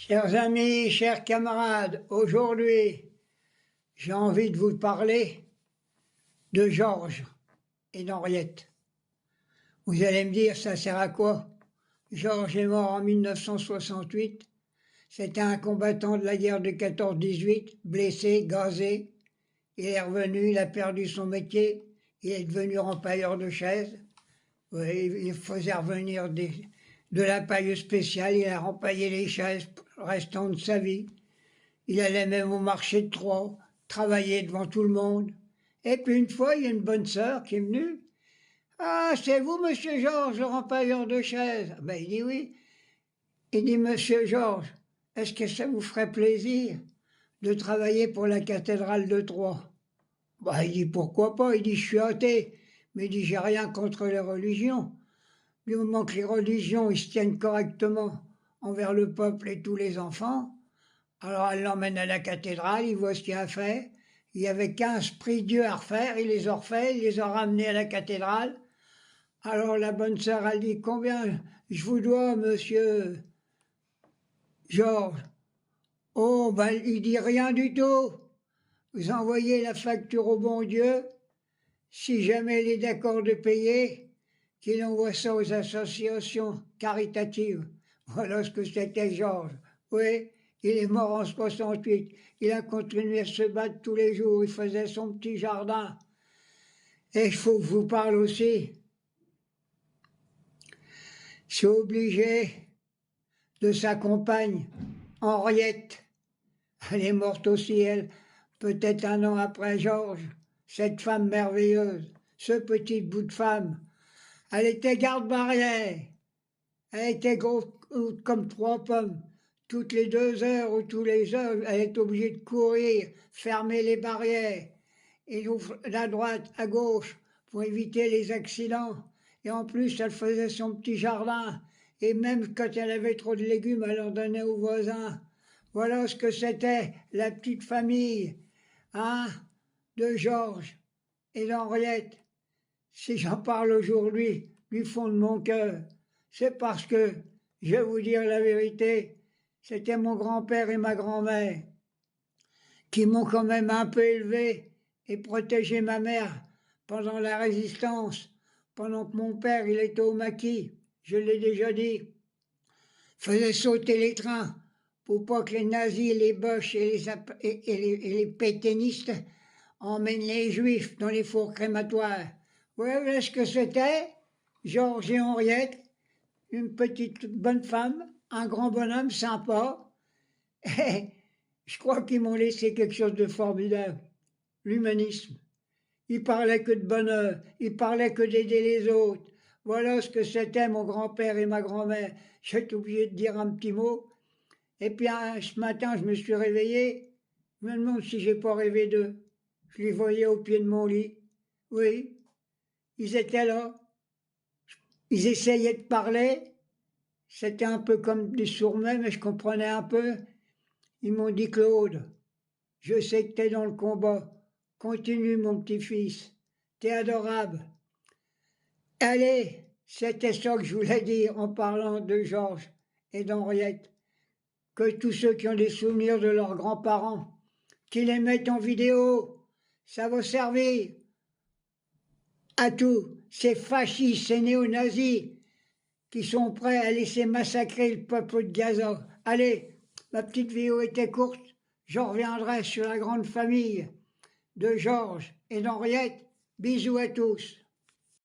Chers amis, chers camarades, aujourd'hui, j'ai envie de vous parler de Georges et d'Henriette. Vous allez me dire, ça sert à quoi? Georges est mort en 1968. C'était un combattant de la guerre de 14-18, blessé, gazé. Il est revenu, il a perdu son métier, il est devenu rempailleur de chaises. Oui, il faisait revenir de la paille spéciale, il a rempaillé les chaises le restant de sa vie. Il allait même au marché de Troyes, travailler devant tout le monde. Et puis une fois, il y a une bonne sœur qui est venue. «Ah, c'est vous, monsieur Georges, le rempailleur de chaises?» Ben, il dit oui. Il dit, «Monsieur Georges, est-ce que ça vous ferait plaisir de travailler pour la cathédrale de Troyes?» Ben, il dit, «Pourquoi pas?» Il dit, «Je suis athée, mais il dit, j'ai rien contre les religions. Du moment que les religions ils se tiennent correctement envers le peuple et tous les enfants.» Alors elle l'emmène à la cathédrale, il voit ce qu'il y a à faire. Il y avait 15 prie-dieu à refaire, il les a refaits, il les a ramenés à la cathédrale. Alors la bonne sœur, elle dit, «Combien je vous dois, monsieur Georges?» «Oh, ben, il dit rien du tout. Vous envoyez la facture au bon Dieu. Si jamais il est d'accord de payer, qu'il envoie ça aux associations caritatives.» Voilà ce que c'était Georges. Oui, il est mort en 68. Il a continué à se battre tous les jours. Il faisait son petit jardin. Et il faut que je vous parle aussi. Je suis obligé de sa compagne, Henriette. Elle est morte aussi, elle, peut-être un an après Georges. Cette femme merveilleuse, ce petit bout de femme. Elle était garde-barrière. Elle était grosse comme 3 pommes. Toutes les 2 heures ou tous les heures, elle est obligée de courir, fermer les barrières, et ouvre à droite, à gauche, pour éviter les accidents. Et en plus, elle faisait son petit jardin. Et même quand elle avait trop de légumes, elle en donnait aux voisins. Voilà ce que c'était la petite famille, hein, de Georges et d'Henriette. Si j'en parle aujourd'hui, du fond de mon cœur, c'est parce que, je vais vous dire la vérité, c'était mon grand-père et ma grand-mère qui m'ont quand même un peu élevé et protégé ma mère pendant la résistance, pendant que mon père, il était au maquis, je l'ai déjà dit, faisait sauter les trains pour pas que les nazis, les boches et les pétainistes emmènent les juifs dans les fours crématoires. Voilà ce que c'était, Georges et Henriette, une petite bonne femme, un grand bonhomme sympa. Et je crois qu'ils m'ont laissé quelque chose de formidable, l'humanisme. Ils parlaient que de bonheur, ils parlaient que d'aider les autres. Voilà ce que c'était mon grand-père et ma grand-mère. J'ai obligé de dire un petit mot. Et puis ce matin, je me suis réveillé. Je me demande si j'ai pas rêvé d'eux. Je les voyais au pied de mon lit. Oui, ils étaient là. Ils essayaient de parler. C'était un peu comme des sourds-muets, mais je comprenais un peu. Ils m'ont dit, «Claude, je sais que t'es dans le combat. Continue, mon petit-fils. T'es adorable.» Allez, c'était ça que je voulais dire en parlant de Georges et d'Henriette. Que tous ceux qui ont des souvenirs de leurs grands-parents, qu'ils les mettent en vidéo, ça va servir à tous ces fascistes, ces néo-nazis qui sont prêts à laisser massacrer le peuple de Gaza. Allez, ma petite vidéo était courte, j'en reviendrai sur la grande famille de Georges et d'Henriette. Bisous à tous.